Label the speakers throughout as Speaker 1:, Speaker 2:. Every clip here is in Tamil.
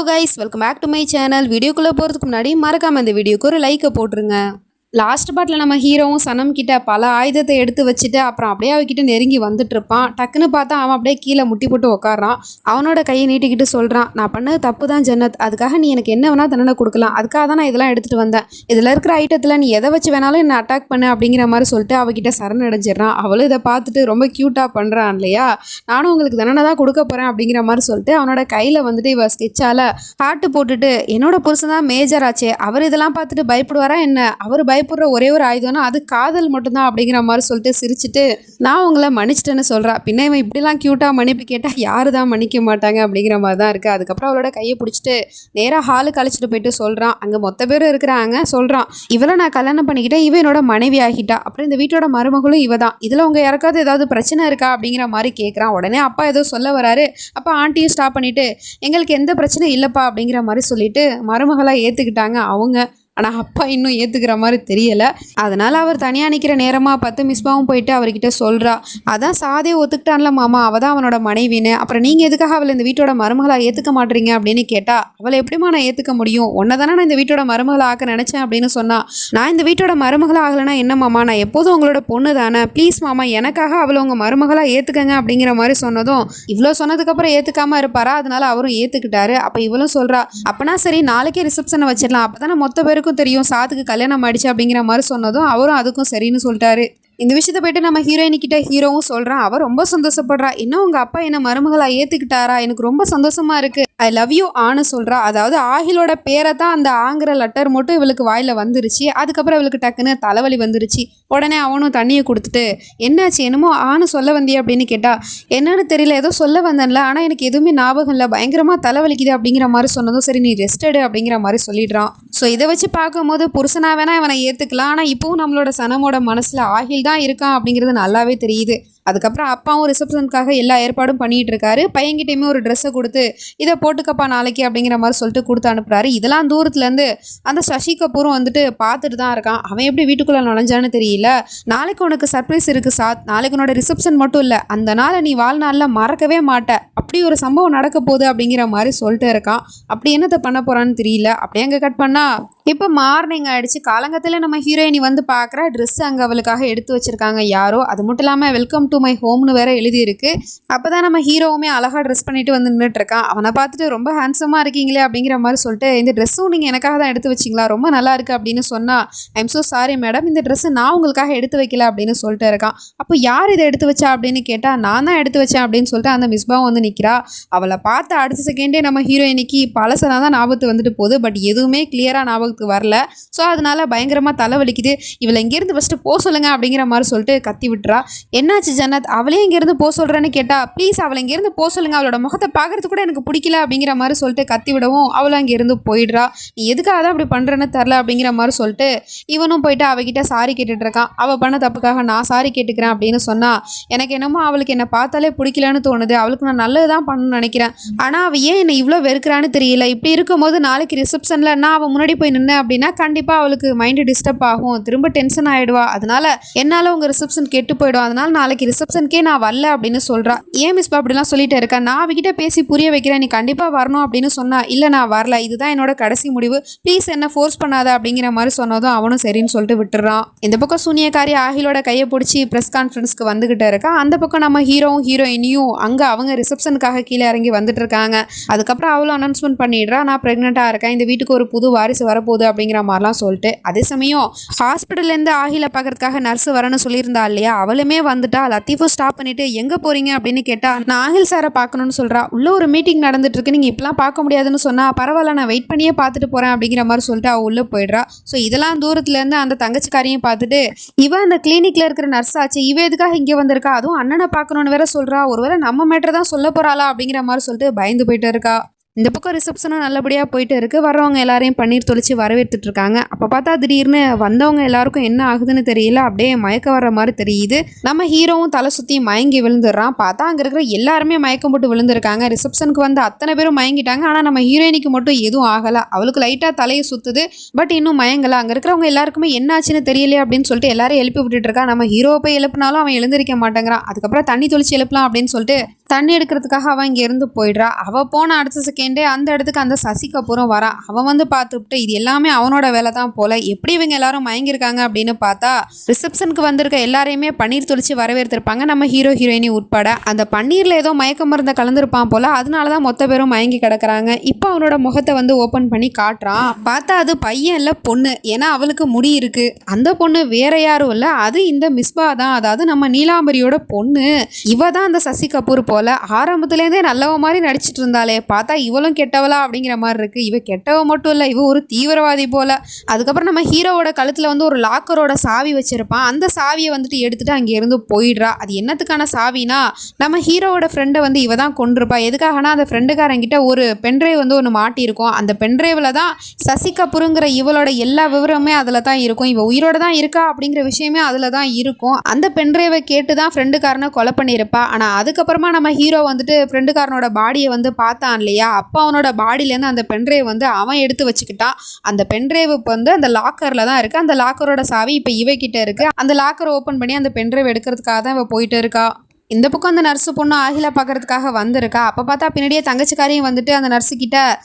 Speaker 1: Guys, welcome back to my channel. வீடியோக்குள்ளே போகிறதுக்கு முன்னாடி மறக்காமல் இந்த வீடியோக்கு ஒரு லைக்கை போட்டுருங்க. லாஸ்ட் பார்ட்டில் நம்ம ஹீரோவும் சனம் கிட்ட பல ஆயுதத்தை எடுத்து வச்சுட்டு அப்புறம் அப்படியே அவகிட்ட நெருங்கி வந்துட்டு இருப்பான். டக்குன்னு பார்த்தா அவன் அப்படியே கீழே முட்டி போட்டு உட்காரான். அவனோட கையை நீட்டிக்கிட்டு சொல்கிறான், நான் பண்ணது தப்பு தான் ஜன்னத், அதுக்காக நீ எனக்கு என்ன வேணால் தண்டனை கொடுக்கலாம், அதுக்காக தான் நான் இதெல்லாம் எடுத்துகிட்டு வந்தேன். இதில் இருக்கிற ஐட்டத்தில் நீ எதை வச்சு வேணாலும் என்னை அட்டாக் பண்ணு அப்படிங்கிற மாதிரி சொல்லிட்டு அவகிட்ட சரணடைஞ்சிடறான். அவளும் இதை பார்த்துட்டு ரொம்ப க்யூட்டாக பண்ணுறான் இல்லையா, நானும் உங்களுக்கு தண்டனை தான் கொடுக்க போகிறேன் அப்படிங்கிற மாதிரி சொல்லிட்டு அவனோட கையில் வந்துட்டு இவ ஸ்கெட்சால் ஹார்ட்டு போட்டுட்டு, என்னோட புருஷன் தான் மேஜர் ஆச்சே, அவர் இதெல்லாம் பார்த்துட்டு பயப்படுவாரா என்ன, அவர் பயப்படுற ஒரே ஒரு ஆயுதம்னா அது காதல் மட்டும்தான் அப்படிங்கிற மாதிரி சொல்லிட்டு சிரிச்சுட்டு, நான் உங்களை மன்னிச்சிட்டேன்னு சொல்கிறா. பின்ன இவன் இப்படிலாம் க்யூட்டாக மன்னிப்பு கேட்டால் யாரு தான் மன்னிக்க மாட்டாங்க அப்படிங்கிற மாதிரி தான் இருக்குது. அதுக்கப்புறம் அவளோட கையை பிடிச்சிட்டு நேராக ஹாலுக்கு அழைச்சிட்டு போயிட்டு சொல்கிறான், அங்கே மொத்த பேரும் இருக்கிறாங்க, சொல்கிறான், இவளை நான் கல்யாணம் பண்ணிக்கிட்டேன், இவன் என்னோட மனைவி ஆகிட்டா, அப்புறம் இந்த வீட்டோட மருமகளும் இவ தான், இதில் உங்கள் யாருக்காவது ஏதாவது பிரச்சனை இருக்கா அப்படிங்கிற மாதிரி கேட்குறான். உடனே அப்பா ஏதோ சொல்ல வராரு. அப்போ ஆண்டியும் ஸ்டாப் பண்ணிவிட்டு, எங்களுக்கு எந்த பிரச்சனையும் இல்லைப்பா அப்படிங்கிற மாதிரி சொல்லிட்டு மருமகளாக ஏற்றுக்கிட்டாங்க அவங்க. ஆனால் அப்பா இன்னும் ஏற்றுக்கிற மாதிரி தெரியலை. அதனால் அவர் தனியாக நிற்கிற நேரமாக பார்த்து மிஸ்பாவும் போயிட்டு அவர்கிட்ட சொல்கிறா, அதான் சாதியை ஒத்துக்கிட்டான்ல மாமா, அவள் தான் அவனோட மனைவின்னு, அப்புறம் நீங்கள் எதுக்காக அவளை இந்த வீட்டோட மருமகளாக ஏற்றுக்க மாட்டீங்க அப்படின்னு கேட்டால், அவளை எப்படிமா நான் ஏற்றுக்க முடியும், ஒன்றை தானே நான் இந்த வீட்டோட மருமகளை ஆக்க நினச்சேன் அப்படின்னு சொன்னால், நான் இந்த வீட்டோட மருமகளாக ஆகலைன்னா என்ன மாமா, நான் எப்போதும் உங்களோட பொண்ணு தானே, ப்ளீஸ் மாமா எனக்காக அவளை உங்கள் மருமகளாக ஏற்றுக்கங்க அப்படிங்கிற மாதிரி சொன்னதும், இவ்வளோ சொன்னதுக்கப்புறம் ஏற்றுக்காமல் இருப்பாரா, அதனால அவரும் ஏற்றுக்கிட்டாரு. அப்போ இவளும் சொல்கிறா, அப்போனா சரி நாளைக்கே ரிசப்ஷனை வச்சிடலாம், அப்போ தானே மொத்த பேருக்கும் தெரியும் சாத்துக்கு கல்யாணம் ஆயிடுச்சு அப்படிங்கிற மாதிரி சொன்னதும் அவரும் அதுக்கும் சரின்னு சொல்லிட்டாரு. இந்த விஷயத்தை போயிட்டு நம்ம ஹீரோயினி கிட்ட ஹீரோவும் சொல்கிறான். அவள் ரொம்ப சந்தோஷப்படுறா, இன்னும் உங்கள் அப்பா என்ன மருமகளாக ஏற்றுக்கிட்டாரா, எனக்கு ரொம்ப சந்தோஷமா இருக்கு, ஐ லவ் யூ ஆன்னு சொல்கிறா. அதாவது ஆகிலோட பேரை தான் அந்த ஆங்கிற லெட்டர் மட்டும் இவளுக்கு வாயில் வந்துருச்சு. அதுக்கப்புறம் இவளுக்கு டக்குன்னு தலைவலி வந்துருச்சு. உடனே அவனும் தண்ணியை கொடுத்துட்டு, என்னாச்சு என்னமோ ஆன்னு சொல்ல வந்தியா அப்படின்னு கேட்டா, என்னன்னு தெரியல ஏதோ சொல்ல வந்தேன்ல, ஆனால் எனக்கு எதுவுமே ஞாபகம் இல்லை, பயங்கரமாக தலைவலிக்குது அப்படிங்கிற மாதிரி சொன்னதும், சரி நீ ரெஸ்ட் எடு அப்படிங்கிற மாதிரி சொல்லிடுறான். ஸோ இதை வச்சு பார்க்கும்போது புருஷனா வேணா இவனை ஏற்றுக்கலாம், ஆனால் இப்போவும் நம்மளோட சனமோட மனசில் ஆகில் தான் இருக்கான் அப்படிங்கிறது நல்லாவே தெரியுது. அதுக்கப்புறம் அப்பாவும் ரிசப்ஷனுக்காக எல்லா ஏற்பாடும் பண்ணிட்டு இருக்காரு. பையன்கிட்டையுமே ஒரு ட்ரெஸ்ஸை கொடுத்து, இதை போட்டுக்கப்பா நாளைக்கு அப்படிங்கிற மாதிரி சொல்லிட்டு கொடுத்து அனுப்புறாரு. இதெல்லாம் தூரத்துலேருந்து அந்த சசி கபூரும் வந்துட்டு பார்த்துட்டு தான் இருக்கான். அவன் எப்படி வீட்டுக்குள்ளே நுழைஞ்சான்னு தெரியல. நாளைக்கு உனக்கு சர்ப்ரைஸ் இருக்குது சாத், நாளைக்கு உன்னோட ரிசப்ஷன் மட்டும் இல்லை, அந்த நாளை நீ வாழ்நாளில் மறக்கவே மாட்டேன், அப்படி ஒரு சம்பவம் நடக்க போகுது அப்படிங்கிற மாதிரி சொல்லிட்டு இருக்கான். அப்படி என்னத்தை பண்ண போகிறான்னு தெரியல. அப்படியே அங்கே கட் பண்ணா இப்போ மார்னிங் ஆகிடுச்சு. காலங்கத்தில் நம்ம ஹீரோயினி வந்து பார்க்குற ட்ரெஸ் அங்கே அவளுக்காக எடுத்து வச்சுருக்காங்க யாரோ. அது மட்டும் இல்லாமல் வெல்கம் டு மை ஹோம்னு வேற எழுதியிருக்கு. அப்போ தான் நம்ம ஹீரோவுமே அழகாக ட்ரெஸ் பண்ணிட்டு வந்து நின்றுட்டு இருக்கான். அவனை பார்த்துட்டு ரொம்ப ஹேண்ட்ஸமாக இருக்கீங்களே அப்படிங்கிற மாதிரி சொல்லிட்டு, இந்த ட்ரெஸ்ஸும் நீங்கள் எனக்காக தான் எடுத்து வச்சிங்களா, ரொம்ப நல்லா இருக்குது அப்படின்னு சொன்னால், ஐம் ஸோ சாரி மேடம், இந்த ட்ரெஸ்ஸை நான் உங்களுக்காக எடுத்து வைக்கல அப்படின்னு சொல்லிட்டு இருக்கான். அப்போ யார் இதை எடுத்து வச்சா அப்படின்னு கேட்டால், நான் தான் எடுத்து வச்சேன் அப்படின்னு சொல்லிட்டு அந்த மிஸ்பாவும் வந்து நிற்கிறா. அவளை பார்த்து அடுத்த செகண்டே நம்ம ஹீரோயினிக்கு பழசெல்லாம் தான் ஞாபகத்து வந்துட்டு போகுது. பட் எதுவுமே கிளியராக ஞாபகத்துக்கு வரல. ஸோ அதனால பயங்கரமாக தலைவலிக்குது. இவளை இங்கேருந்து ஃபஸ்ட்டு போக சொல்லுங்க அப்படிங்கிற மாதிரி சொல்லிட்டு கத்தி விட்டுறா. என்னாச்சு ஜன்னத், அவளே இங்கேருந்து போக சொல்கிறேன்னு கேட்டால், ப்ளீஸ் அவளை இங்கேருந்து போக சொல்லுங்க, அவளோட முகத்தை பார்க்கறது கூட எனக்கு பிடிக்கல அப்படிங்கிற மாதிரி சொல்லிட்டு கத்தி விடவும் அவளும் அங்கேருந்து போயிடுறா. நீ எதுக்காக தான் அப்படி பண்ணுறேன்னு தெரில அப்படிங்கிற மாதிரி சொல்லிட்டு இவனும் போயிட்டு அவகிட்ட சாரி கேட்டுட்டு இருக்கான். அவள் பண்ண தப்புக்காக நான் சாரி கேட்டுக்கிறேன் அப்படின்னு சொன்னால், எனக்கு என்னமோ அவளுக்கு என்னை பார்த்தாலே பிடிக்கலன்னு தோணுது, அவளுக்கு நான் நல்லது தான் பண்ணணும்னு நினைக்கிறேன், ஆனால் அவள் ஏன் என்னை இவ்வளோ வெறுக்கிறான்னு தெரியல. இப்படி இருக்கும்போது நாளைக்கு ரிசப்ஷனில் நான் அவள் முன்னாடி போய் நின்று அப்படின்னா கண்டிப்பாக அவளுக்கு மைண்டு டிஸ்டர்ப் ஆகும், திரும்ப டென்ஷன் ஆகிடுவா, அதனால என்னால் உங்கள் ரிசப்ஷன் கெட்டு போயிடும், அதனால நாளைக்கு ரிசப்ஷனுக்கே நான் வரல அப்படின்னு சொல்கிறா. ஏன் மிஸ்பா அப்படிலாம் சொல்லிட்டு இருக்கேன், நான் அவகிட்ட பேசி புரிய வைக்கிறேன், நீ கண்டிப்பாக வரணும் அப்படின்னு சொன்னா, இல்லை நான் வரல, இதுதான் என்னோட கடைசி முடிவு, ப்ளீஸ் என்ன ஃபோர்ஸ் பண்ணாத அப்படிங்கிற மாதிரி சொன்னதும் அவனும் சரின்னு சொல்லிட்டு விட்டுறான். இந்த பக்கம் சூனியக்காரி ஆகிலோட கையை பிடிச்சி ப்ரெஸ் கான்ஃபரன்ஸ்க்கு வந்துகிட்டு இருக்கா. அந்த பக்கம் நம்ம ஹீரோவும் ஹீரோயினியும் அங்கே அவங்க ரிசப்ஷனுக்காக கீழே இறங்கி வந்துட்டு இருக்காங்க. அதுக்கப்புறம் அவளும் அனௌன்ஸ்மெண்ட் பண்ணிடுறா, நான் ப்ரெக்னெண்ட்டாக இருக்கேன், இந்த வீட்டுக்கு ஒரு புது வாரிசு வரப்போகுது அப்படிங்கிற மாதிரிலாம் சொல்லிட்டு. அதே சமயம் ஹாஸ்பிட்டல்லேருந்து ஆகில பார்க்கறதுக்காக நர்ஸ் வரணும்னு சொல்லியிருந்தா இல்லையா, அவளுமே வந்துட்டா. லத்தீஃபும் ஸ்டாப் பண்ணிட்டு எங்கே போறீங்க அப்படின்னு கேட்டா, நான் ஆகில் சாரை பார்க்கணும்னு சொல்கிறா. உள்ள ஒரு மீட்டிங் நடந்துட்டு இருக்கு, நீங்கள் இப்பெல்லாம் பார்க்க முடியாதுன்னு சொன்னால், பரவாயில்ல நான் வெயிட் பண்ணியே பார்த்துட்டு போகிறேன் அப்படிங்கிற மாதிரி சொல்லிட்டு அவள் உள்ளே போயிடுறா. ஸோ இதெல்லாம் தூரத்துலேருந்து அந்த தங்கச்சிக்காரையும் பார்த்துட்டு, இவன் அந்த கிளினிக்கில் இருக்கிற நர்ஸ் ஆச்சு, இவ எதுக்காக இங்கே வந்திருக்கா, அதுவும் அண்ணனை பார்க்கணுன்னு வேற சொல்கிறா, ஒருவேளை நம்ம மேட்டர் தான் சொல்ல போகிறாளா அப்படிங்கிற மாதிரி சொல்லிட்டு பயந்து போயிட்டு இருக்கா. இந்த பக்கம் ரிசப்ஷனும் நல்லபடியாக போயிட்டு இருக்குது. வர்றவங்க எல்லாரையும் பன்னீர் தொளிச்சு வரவேற்றுட்டு இருக்காங்க. அப்போ பார்த்தா திடீர்னு வந்தவங்க எல்லாருக்கும் என்ன ஆகுதுன்னு தெரியல, அப்படியே மயக்க வர்ற மாதிரி தெரியுது. நம்ம ஹீரோவும் தலை சுற்றி மயங்கி விழுந்துடுறான். பார்த்தா அங்கே இருக்கிற எல்லாருமே மயக்கம் போட்டு விழுந்திருக்காங்க. ரிசப்ஷனுக்கு வந்து அத்தனை பேரும் மயங்கிட்டாங்க. ஆனால் நம்ம ஹீரோயினிக்கு மட்டும் எதுவும் ஆகலை. அவளுக்கு லைட்டாக தலையை சுற்றுது, பட் இன்னும் மயங்கலை. அங்கே இருக்கிறவங்க எல்லாருக்குமே என்ன ஆச்சுன்னு தெரியலையே அப்படின்னு சொல்லிட்டு எல்லாரும் எழுப்பி விட்டுட்டு இருக்கா. நம்ம ஹீரோவை போய் எழுப்பினாலும் அவன் எழுந்திருக்க மாட்டேங்கிறான். அதுக்கப்புறம் தண்ணி தொளிச்சு எழுப்பலாம் அப்படின்னு சொல்லிட்டு தண்ணி எடுக்கிறதுக்காக அவன் இங்கேருந்து போயிடுறா. அவள் போன அடுத்த செகண்டே அந்த இடத்துக்கு அந்த சசி கபூரும் வரான். அவன் வந்து பார்த்துட்டு இது எல்லாமே அவனோட வேலை தான் போல, எப்படி இவங்க எல்லாரும் மயங்கிருக்காங்க அப்படின்னு பார்த்தா ரிசப்ஷனுக்கு வந்திருக்க எல்லாரையுமே பன்னீர் தொளிச்சு வரவேற்றிருப்பாங்க நம்ம ஹீரோ ஹீரோயினி உட்பட. அந்த பன்னீரில் ஏதோ மயக்க மருந்தை கலந்துருப்பான் போல, அதனால தான் மொத்த பேரும் மயங்கி கிடக்குறாங்க. இப்போ அவனோட முகத்தை வந்து ஓப்பன் பண்ணி காட்டுறான். பார்த்தா அது பையன் இல்லை பொண்ணு, ஏன்னா அவளுக்கு முடி இருக்கு. அந்த பொண்ணு வேற யாரும் இல்லை, அது இந்த மிஸ்பா தான், அதாவது நம்ம நீலாம்பரியோட பொண்ணு. இவ தான் அந்த சசி கபூர் போல. ஆரம்பத்துலேருந்தே நல்லவ மாதிரி நடிச்சிட்டு இருந்தாலே, பார்த்தா இவளும் கெட்டவளா அப்படிங்கிற மாதிரி இருக்கு. இவ கெட்டவ மட்டும் இல்லை, இவ ஒரு தீவிரவாதி போல. அதுக்கப்புறம் நம்ம ஹீரோவோட கழுத்தில் வந்து ஒரு லாக்கரோட சாவி வச்சிருப்பான். அந்த சாவியை வந்துட்டு எடுத்துட்டு அங்கே இருந்து போயிடுறா. அது என்னத்துக்கான சாவினா, நம்ம ஹீரோவோட ஃப்ரெண்டை வந்து இவ தான் கொண்டிருப்பா. எதுக்காகனா அந்த ஃப்ரெண்டுக்காரங்கிட்ட ஒரு பென்ட்ரைவ் வந்து ஒன்று மாட்டியிருக்கும். அந்த பென்ட்ரைவில் தான் சசி கபூருங்கிற இவளோட எல்லா விவரமே அதில் தான் இருக்கும். இவ உயிரோட தான் இருக்கா அப்படிங்கிற விஷயமே அதில் தான் இருக்கும். அந்த பென்ட்ரைவை கேட்டு தான் ஃப்ரெண்டுக்காரனை கொலை பண்ணியிருப்பா. ஆனால் அதுக்கப்புறமா நம்ம ஹீரோ வந்துட்டு ஃப்ரெண்டுக்காரனோட பாடியை வந்து பார்த்தான் இல்லையா, அப்போ அவனோட பாடியிலேருந்து அந்த பென்ட்ரைவ் வந்து அவன் எடுத்து வச்சுக்கிட்டான். அந்த பென்ட்ரைவ் வந்து அந்த லாக்கரில் தான் இருக்குது. அந்த லாக்கரோட சாவி இப்போ இவகிட்ட இருக்குது. அந்த லாக்கரை ஓப்பன் பண்ணி அந்த பென்ட்ரைவ் எடுக்கிறதுக்காக தான் இவ போயிட்டு இருக்கா. இந்த பக்கம் அந்த நர்ஸு பொண்ணு ஆகிலா பார்க்கறதுக்காக வந்திருக்கா. அப்போ பார்த்தா பின்னாடியே தங்கச்சிக்காரையும் வந்துட்டு அந்த நர்ஸுக்கிட்ட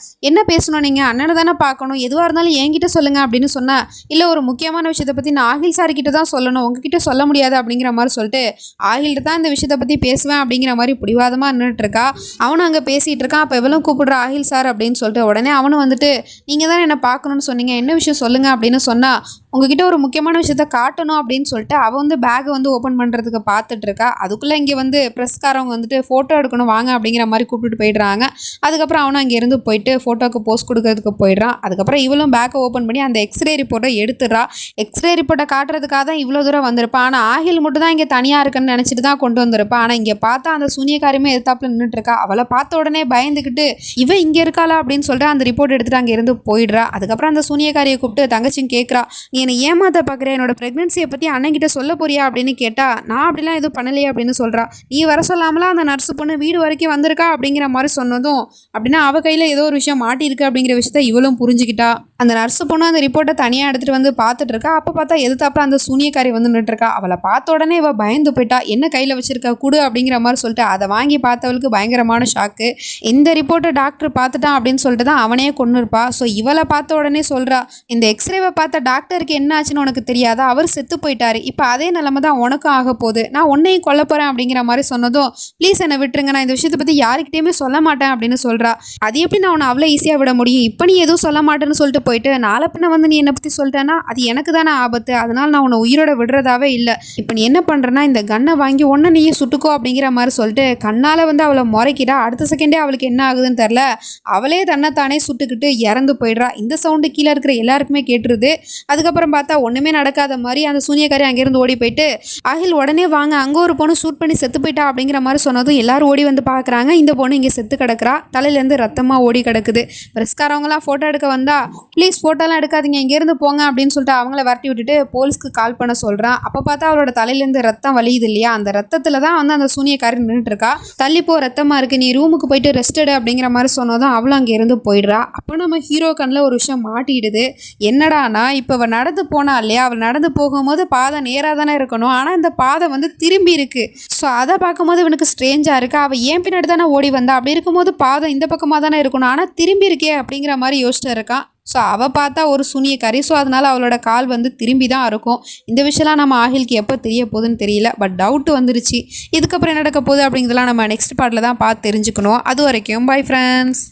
Speaker 1: என்ன பேசணும், நீங்கள் அண்ணனை தானே பார்க்கணும், எதுவாக இருந்தாலும் என்கிட்ட சொல்லுங்கள் அப்படின்னு சொன்னேன். இல்லை ஒரு முக்கியமான விஷயத்தை பற்றி நான் ஆகில் சார்கிட்ட தான் சொல்லணும், உங்ககிட்ட சொல்ல முடியாது அப்படிங்கிற மாதிரி சொல்லிட்டு ஆகில்கிட்ட தான் இந்த விஷயத்தை பற்றி பேசுவேன் அப்படிங்கிற மாதிரி பிடிவாதமாக நின்றுட்டு இருக்கா. அவனும் அங்கே பேசிகிட்டு இருக்கான். அப்போ எவ்வளோ கூப்பிடுற ஆகில் சார் அப்படின்னு சொல்லிட்டு உடனே அவனும் வந்துட்டு நீங்கள் தான் என்னை பார்க்கணும்னு சொன்னீங்க, என்ன விஷயம் சொல்லுங்கள் அப்படின்னு சொன்னால் உங்ககிட்ட ஒரு முக்கியமான விஷயத்த காட்டணும் அப்படின்னு சொல்லிட்டு அவள் வந்து பேக்கை வந்து ஓப்பன் பண்ணுறதுக்கு பார்த்துட்டு இருக்கா. அதுக்குள்ளே இங்கே வந்து ப்ரெஸ்காரவங்க வந்துட்டு ஃபோட்டோ எடுக்கணும் வாங்க அப்படிங்கிற மாதிரி கூப்பிட்டு போயிடுறாங்க. அதுக்கப்புறம் அவனும் அங்கேருந்து போயிட்டு ஃபோட்டோவுக்கு போஸ்ட் கொடுக்கறதுக்கு போயிடுறான். அதுக்கப்புறம் இவளும் பேக்கை ஓப்பன் பண்ணி அந்த எக்ஸ்ரே ரிப்போர்ட்டை எடுத்துடுறா. எக்ஸ்ரே ரிப்போர்ட்டை காட்டுறதுக்காக தான் இவ்வளோ தூரம் வந்திருப்பான். ஆனால் ஆகில் மட்டும் தான் இங்கே தனியாக இருக்குன்னு நினச்சிட்டு தான் கொண்டு வந்திருப்பான். ஆனால் இங்கே பார்த்தா அந்த சூனியக்காரியுமே எதிர்த்தாப்புல நின்றுட்டு இருக்கா. அவளை பார்த்த உடனே பயந்துக்கிட்டு இவன் இங்கே இருக்காளா அப்படின்னு சொல்லிட்டு அந்த ரிப்போர்ட் எடுத்துகிட்டு அங்கேருந்து போயிடுறா. அதுக்கப்புறம் அந்த சூனியக்காரியை கூப்பிட்டு தங்கச்சியும் கேட்குறா, நீ என்னை ஏமாத்த பார்க்குறேன், என்னோட ப்ரெக்னன்சியை பற்றி அண்ணன்கிட்ட சொல்ல போறியா அப்படின்னு கேட்டால் நான் அப்படிலாம் எதுவும் பண்ணலையே அப்படின்னு சொல்கிறா. நீ வர சொல்லாமலாம் அந்த நர்ஸு பொண்ணு வீடு வரைக்கும் வந்திருக்கா அப்படிங்கிற மாதிரி சொன்னதும் அப்படின்னா அவள் கையில் ஏதோ ஒரு விஷயம் மாட்டியிருக்கு அப்படிங்கிற விஷயத்த இவளும் புரிஞ்சுக்கிட்டா. அந்த நர்ஸு பொண்ணு அந்த ரிப்போர்ட்டை தனியாக எடுத்துகிட்டு வந்து பார்த்துட்டு இருக்கா. அப்போ பார்த்தா எதிர்த்தாப்புல அந்த சூனியக்காரி வந்து நின்றுட்டுருக்கா. அவளை பார்த்த உடனே இவள் பயந்து போயிட்டா. என்ன கையில் வச்சிருக்கா குடு அப்படிங்கிற மாதிரி சொல்லிட்டு அதை வாங்கி பார்த்தவளுக்கு பயங்கரமான ஷாக்கு. இந்த ரிப்போர்ட்டை டாக்டர் பார்த்துட்டான் அப்படின்னு சொல்லிட்டு தான் அவனே கொண்டு இருப்பா. ஸோ இவளை பார்த்த உடனே சொல்கிறா, இந்த எக்ஸ்ரேவை பார்த்த டாக்டருக்கு என்ன ஆச்சுன்னு உனக்கு தெரியாதா, அவர் செத்து போயிட்டாரு, இப்போ அதே நிலைமை தான் உனக்கும் ஆக போகுது, நான் உன்னையும் கொல்ல போகிறேன் அப்படிங்கிற மாதிரி சொன்னதும் ப்ளீஸ் என்னை விட்டுருங்க, நான் இந்த விஷயத்தை பற்றி யாருக்கிட்டையுமே சொல்ல மாட்டேன் அப்படின்னு சொல்கிறா. அது எப்படி நான் உன்னை அவ்வளோ ஈஸியாக விட முடியும், இப்போ நீ எதுவும் சொல்ல மாட்டேன்னு சொல்லிட்டு போயிட்டு நாளை பின்ன வந்து நீ என்னை பற்றி சொல்லிட்டேன்னா அது எனக்கு தானே ஆபத்து, அதனால் நான் உன்னை உயிரோட விடுறதாவே இல்லை. இப்போ நீ என்ன பண்ணுறேன்னா இந்த கன்னை வாங்கி ஒன்றை நீயே சுட்டுக்கோ அப்படிங்கிற மாதிரி சொல்லிட்டு கண்ணால் வந்து அவளை முறைக்கிட்டா. அடுத்த செகண்டே அவளுக்கு என்ன ஆகுதுன்னு தெரில, அவளே தன்னைத்தானே சுட்டுக்கிட்டு இறந்து போயிடுறா. இந்த சவுண்டு கீழே இருக்கிற எல்லாருக்குமே கேட்டுருது. அதுக்கப்புறம் பார்த்தா ஒன்றுமே நடக்காத மாதிரி அந்த சூனியக்காரி அங்கேருந்து ஓடி போயிட்டு அகில் உடனே வாங்க அங்கே ஒரு பொண்ணு ஷூட் பண்ணி செத்து போயிட்டா அப்படிங்கிற மாதிரி சொன்னதும் எல்லாரும் ஓடி வந்து பார்க்குறாங்க. இந்த பொண்ணு இங்கே செத்து கிடக்குறா, தலையிலேருந்து ரத்தமாக ஓடி கிடக்குது. பிரஸ்காரவங்களாம் ஃபோட்டோ எடுக்க வந்தா ப்ளீஸ் ஃபோட்டோலாம் எடுக்காதீங்க இங்கேருந்து போங்க அப்படின்னு சொல்லிட்டு அவங்கள வரட்டி விட்டுட்டு போலீஸ்க்கு கால் பண்ண சொல்கிறான். அப்போ பார்த்தா அவளோட தலையிலேருந்து ரத்தம் வலியுது இல்லையா, அந்த ரத்தத்தில் தான் வந்து அந்த சூனியக்காரி நின்றுட்டு இருக்கா. தள்ளிப்போ ரத்தமாக இருக்குது, நீ ரூமுக்கு போயிட்டு ரெஸ்ட் எடு அப்படிங்கிற மாதிரி சொன்னதும் அவளும் அங்கேருந்து போயிடுறா. அப்போ நம்ம ஹீரோ கண்ணில் ஒரு விஷயம் மாட்டிடுது. என்னடானா இப்போ அவள் நடந்து போனா இல்லையா, அவள் நடந்து போகும்போது பாதை நேராக தானே இருக்கணும், ஆனால் இந்த பாதை வந்து திரும்பி இருக்கு. ஸோ அதை பார்க்கும்போது இவனுக்கு ஸ்ட்ரேஞ்சாக இருக்கு. அவள் ஏன் பின்னாடி தானே ஓடி வந்தா, அப்படி இருக்கும்போது பாதை இந்த பக்கமாக தானே இருக்கணும், ஆனால் திரும்பி இருக்கே அப்படிங்கிற மாதிரி யோசிச்சுட்டு இருக்கான். ஸோ அவள் பார்த்தா ஒரு சூனியக்காரி, ஸோ அதனால் அவளோட கால் வந்து திரும்பி தான் இருக்கும். இந்த விஷயம்லாம் நம்ம ஆகிலுக்கு எப்போ தெரிய போகுதுன்னு தெரியல, பட் டவுட் வந்துருச்சு. இதுக்கப்புறம் என்ன நடக்க போகுது அப்படிங்கிறதெல்லாம் நம்ம நெக்ஸ்ட் பார்ட்டில் தான் பார்த்து தெரிஞ்சுக்கணும். அது வரைக்கும் பை ஃப்ரெண்ட்ஸ்.